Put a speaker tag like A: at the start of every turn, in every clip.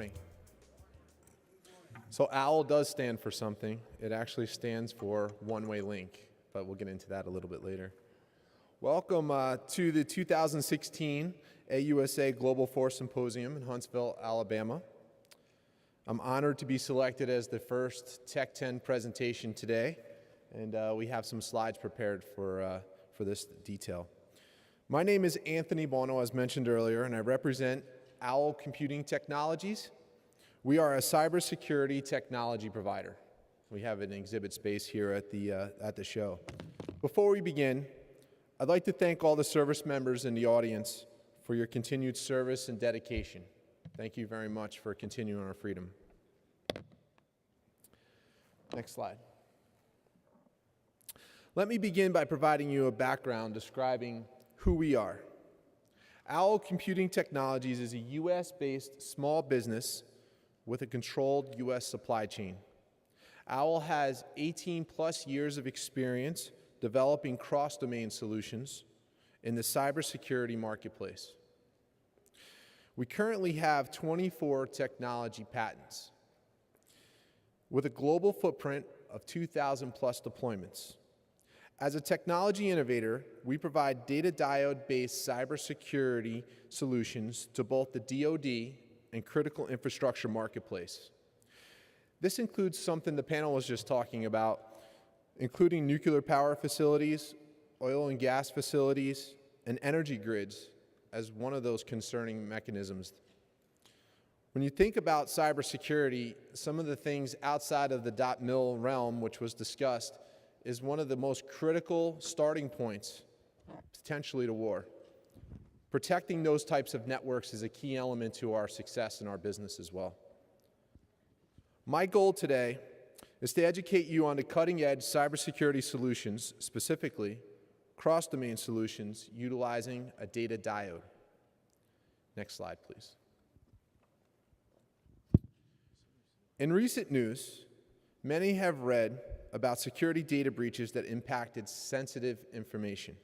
A: morning. So OWL does stand for something. It actually stands for one-way link, but we'll get into that a little bit later. Welcome to the 2016 AUSA Global Symposium in Huntsville, Alabama. I'm honored to be selected as the first Tech 10 presentation today, and we have some slides prepared for this detail. My name is Anthony Buono, as mentioned earlier, and I represent OWL Computing Technologies. We are a cybersecurity technology provider. We have an exhibit space here at the show. Before we begin, I'd like to thank all the service members in the audience for your continued service and dedication. Thank you very much for continuing our freedom. Next slide. Let me begin by providing you a background describing who we are. OWL Computing Technologies is a US-based small business with a controlled US supply chain. OWL has 18 plus years of experience developing cross-domain solutions in the cybersecurity marketplace. We currently have 24 technology patents with a global footprint of 2,000 plus deployments. As a technology innovator, we provide data diode-based cybersecurity solutions to both the DoD and critical infrastructure marketplace. This includes something the panel was just talking about, including nuclear power facilities, oil and gas facilities, and energy grids as one of those concerning mechanisms. When you think about cybersecurity, some of the things outside of the .mil realm, which was discussed, is one of the most critical starting points, potentially, to war. Protecting those types of networks is a key element to our success in our business as well. My goal today is to educate you on the cutting-edge cybersecurity solutions, specifically cross-domain solutions utilizing a data diode. Next slide, please. In recent news, many have read about security data breaches that impacted sensitive information.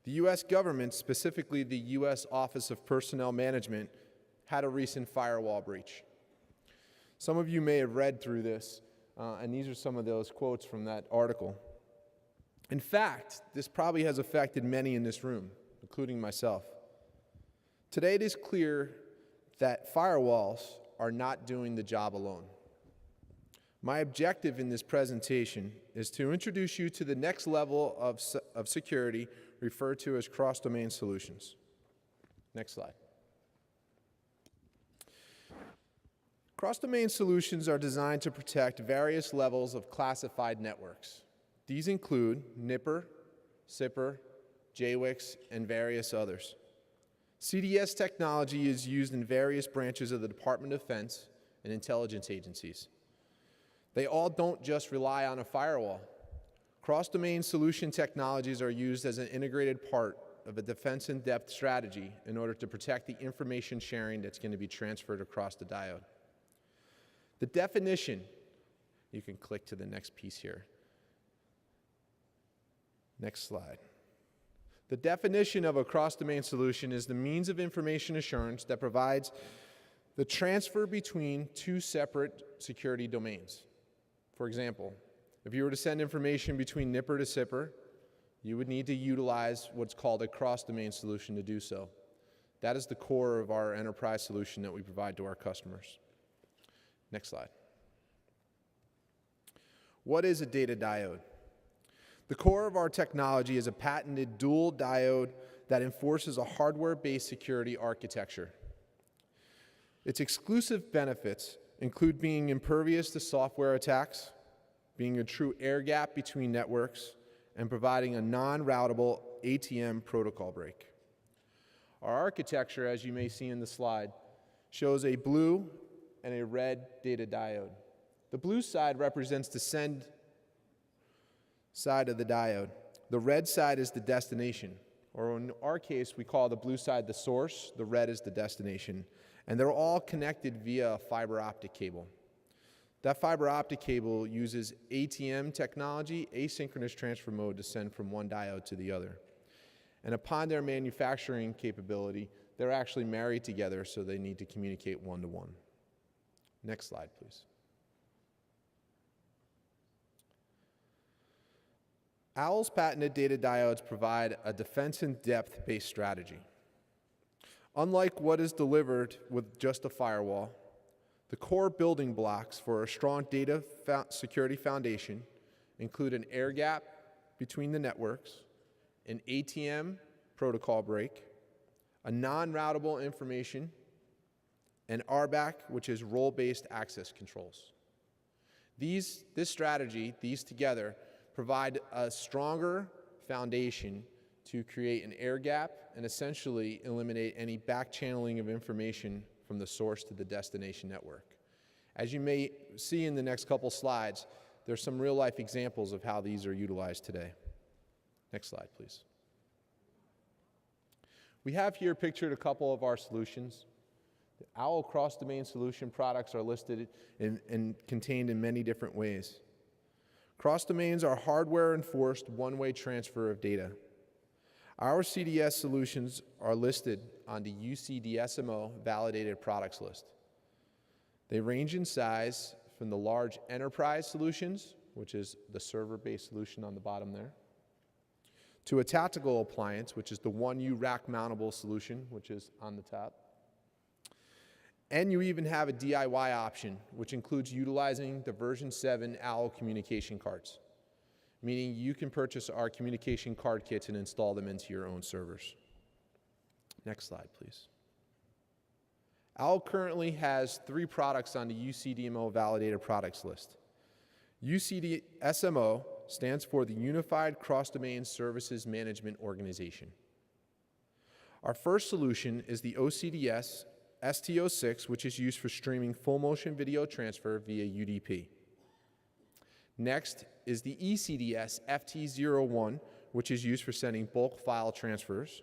A: The US government, specifically the US Office of Personnel Management, had a recent firewall breach. Some of you may have read through this, and these are some of those quotes from that article. In fact, this probably has affected many in this room, including myself. Today it is clear that firewalls are not doing the job alone. My objective in this presentation is to introduce you to the next level of security referred to as cross-domain solutions. Next slide. Cross-domain solutions are designed to protect various levels of classified networks. These include NIPR, SIPR, JWICs, and various others. CDS technology is used in various branches of the Department of Defense and intelligence agencies. They all don't just rely on a firewall. Cross-domain solution technologies are used as an integrated part of a defense in-depth strategy in order to protect the information sharing that's going to be transferred across the diode. The definition, you can click to the next piece here. Next slide. The definition of a cross-domain solution is the means of information assurance that provides the transfer between two separate security domains. For example, if you were to send information between NIPR to SIPR, you would need to utilize what's called a cross-domain solution to do so. That is the core of our enterprise solution that we provide to our customers. Next slide. What is a data diode? The core of our technology is a patented dual diode that enforces a hardware-based security architecture. Its exclusive benefits include being impervious to software attacks, being a true air gap between networks, and providing a non-routable ATM protocol break. Our architecture, as you may see in the slide, shows a blue and a red data diode. The blue side represents the send side of the diode. The red side is the destination, or in our case, we call the blue side the source, the red is the destination. And they're all connected via a fiber optic cable. That fiber optic cable uses ATM technology, asynchronous transfer mode, to send from one diode to the other. And upon their manufacturing capability, they're actually married together, so they need to communicate one-to-one. Next slide, please. OWL's patented data diodes provide a defense-in-depth-based strategy. Unlike what is delivered with just a firewall, the core building blocks for a strong data security foundation include an air gap between the networks, an ATM protocol break, a non-routable information, and RBAC, which is role-based access controls. This strategy, these together, provide a stronger foundation to create an air gap and essentially eliminate any back channeling of information from the source to the destination network. As you may see in the next couple slides, there's some real-life examples of how these are utilized today. Next slide, please. We have here pictured a couple of our solutions. The OWL cross-domain solution products are listed and contained in many different ways. Cross-domains are hardware-enforced one-way transfer of data. Our CDS solutions are listed on the UCDSMO validated products list. They range in size from the large enterprise solutions, which is the server-based solution on the bottom there, to a tactical appliance, which is the 1U rack-mountable solution, which is on the top. And you even have a DIY option, which includes utilizing the version 7 OWL communication cards, meaning you can purchase our communication card kits and install them into your own servers. Next slide, please. OWL currently has 3 products on the UCDMO validated products list. UCDSMO stands for the Unified Cross-Domain Services Management Organization. Our first solution is the OCDS ST06, which is used for streaming full-motion video transfer via UDP. Next is the ECDS FT01, which is used for sending bulk file transfers.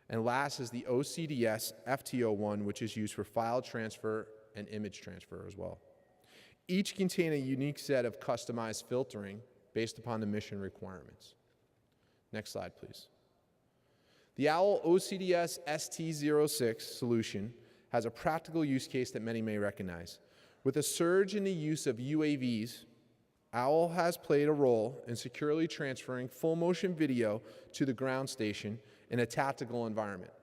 A: And last is the OCDS FT01, which is used for file transfer and image transfer as well. Each contain a unique set of customized filtering based upon the mission requirements. Next slide, please. The OWL OCDS ST06 solution has a practical use case that many may recognize. With a surge in the use of UAVs, OWL has played a role in securely transferring full-motion video to the ground station in a tactical environment.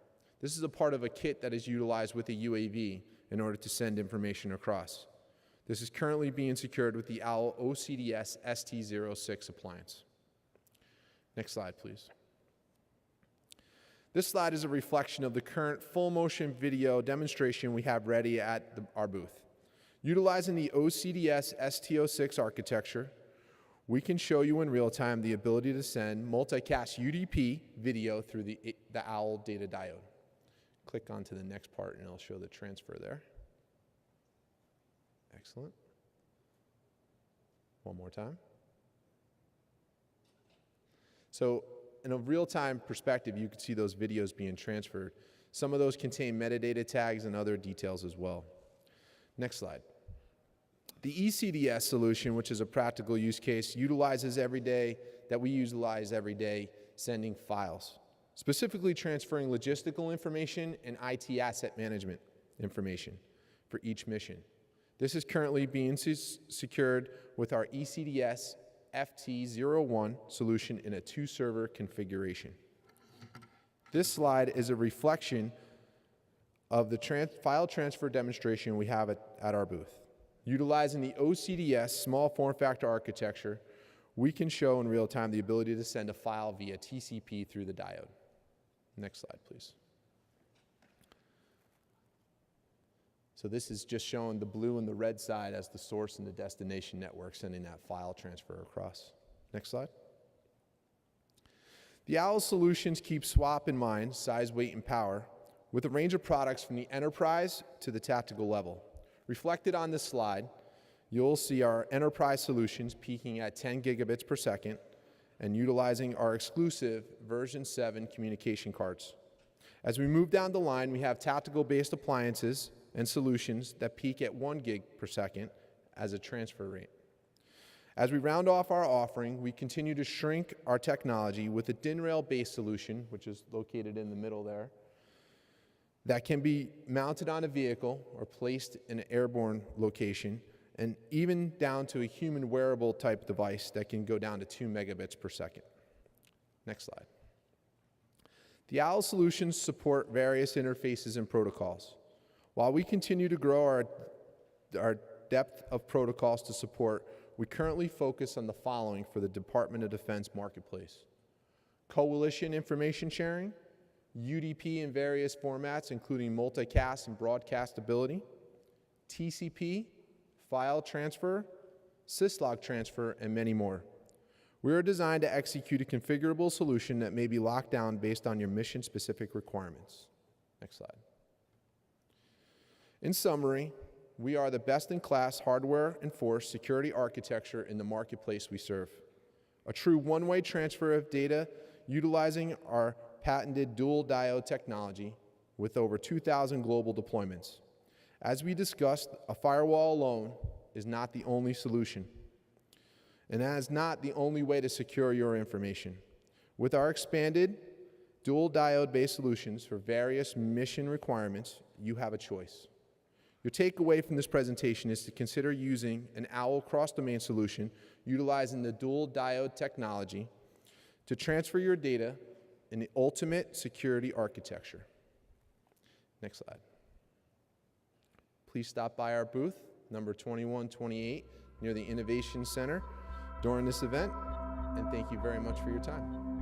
A: This is a part of a kit that is utilized with a UAV in order to send information across. This is currently being secured with the OWL OCDS ST06 appliance. Next slide, please. This slide is a reflection of the current full-motion video demonstration we have ready at our booth. Utilizing the OCDS ST06 architecture, we can show you in real time the ability to send multicast UDP video through the OWL data diode. Click onto the next part and it'll show the transfer there. Excellent. One more time. So in a real-time perspective, you can see those videos being transferred. Some of those contain metadata tags and other details as well. Next slide. The ECDS solution, which is a practical use case, utilizes that we utilize every day, sending files, specifically transferring logistical information and IT asset management information for each mission. This is currently being secured with our ECDS FT01 solution in a 2-server configuration. This slide is a reflection of the file transfer demonstration we have at our booth. Utilizing the OCDS small form factor architecture, we can show in real time the ability to send a file via TCP through the diode. Next slide, please. So this is just showing the blue and the red side as the source and the destination network sending that file transfer across. Next slide. The OWL solutions keep SWaP in mind, size, weight, and power, with a range of products from the enterprise to the tactical level. Reflected on this slide, you'll see our enterprise solutions peaking at 10 gigabits per second and utilizing our exclusive version 7 communication cards. As we move down the line, we have tactical-based appliances and solutions that peak at 1 gig per second as a transfer rate. As we round off our offering, we continue to shrink our technology with a DIN rail-based solution, which is located in the middle there, that can be mounted on a vehicle or placed in an airborne location, and even down to a human wearable type device that can go down to 2 megabits per second. Next slide. The OWL solutions support various interfaces and protocols. While we continue to grow our depth of protocols to support, we currently focus on the following for the Department of Defense marketplace: coalition information sharing, UDP in various formats, including multicast and broadcast ability, TCP, file transfer, syslog transfer, and many more. We are designed to execute a configurable solution that may be locked down based on your mission-specific requirements. Next slide. In summary, we are the best-in-class hardware-enforced security architecture in the marketplace we serve. A true one-way transfer of data utilizing our patented dual diode technology with over 2,000 global deployments. As we discussed, a firewall alone is not the only solution, and that is not the only way to secure your information. With our expanded dual diode-based solutions for various mission requirements, you have a choice. Your takeaway from this presentation is to consider using an OWL cross-domain solution utilizing the dual diode technology to transfer your data in the ultimate security architecture. Next slide. Please stop by our booth, number 2128, near the Innovation Center during this event, and thank you very much for your time.